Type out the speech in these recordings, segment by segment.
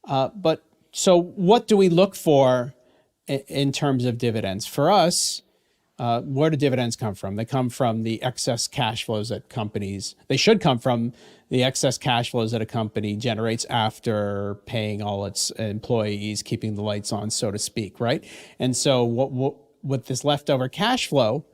But so what do we look for in terms of dividends? For us, where do dividends come from? They come from the excess cash flows that companies, they should come from the excess cash flows that a company generates after paying all its employees, keeping the lights on, so to speak, right? And so with this leftover cash flow,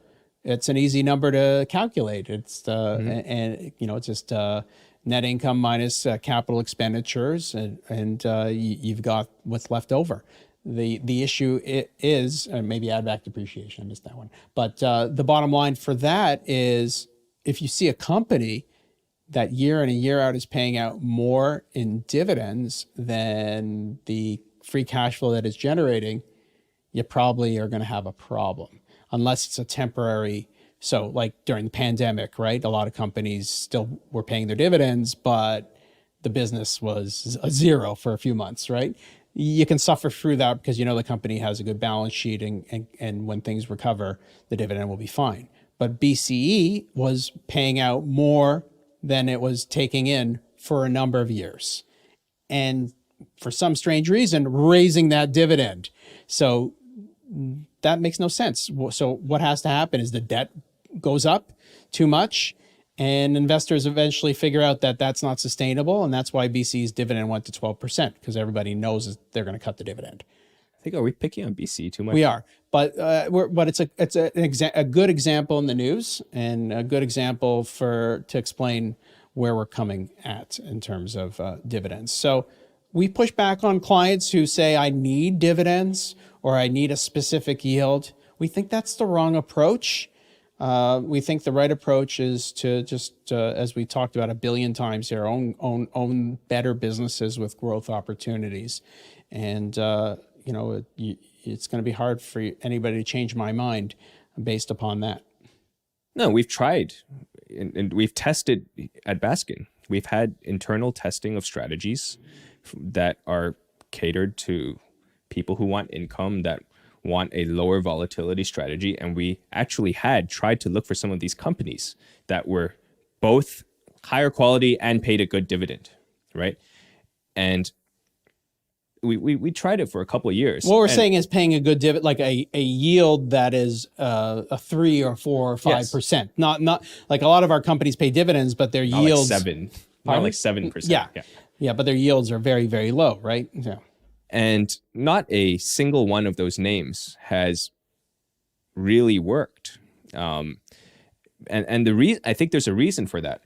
it's an easy number to calculate. It's and you know, it's just net income minus capital expenditures, and you've got what's left over. The issue is maybe add back depreciation. I missed that one. But the bottom line for that is, if you see a company that year in and year out is paying out more in dividends than the free cash flow that it's generating, you probably are going to have a problem, unless it's a temporary. So like during the pandemic, right? A lot of companies still were paying their dividends, but the business was a zero for a few months, right? You can suffer through that because you know the company has a good balance sheet, and when things recover, the dividend will be fine. But BCE was paying out more than it was taking in for a number of years. And for some strange reason, raising that dividend. So that makes no sense. So what has to happen is the debt goes up too much, and investors eventually figure out that that's not sustainable. And that's why BC's dividend went to 12%, because everybody knows they're going to cut the dividend. I think, are we picking on BC too much? We are, but it's a good example in the news, and a good example to explain where we're coming at in terms of dividends. So we push back on clients who say, I need dividends or I need a specific yield. We think that's the wrong approach. We think the right approach is to just, as we talked about a billion times here, own better businesses with growth opportunities. And, you know, it's going to be hard for anybody to change my mind based upon that. No, we've tried and we've tested at Baskin. We've had internal testing of strategies that are catered to people who want income, that want a lower volatility strategy. And we actually had tried to look for some of these companies that were both higher quality and paid a good dividend, right? And we tried it for a couple of years. What we're saying is paying a good dividend, like a yield that is a 3 or 4 or 5%. Yes. Not like a lot of our companies pay dividends, but their yields like 7%. Yeah, but their yields are very, very low, right? Yeah. And not a single one of those names has really worked. And the reason, I think there's a reason for that.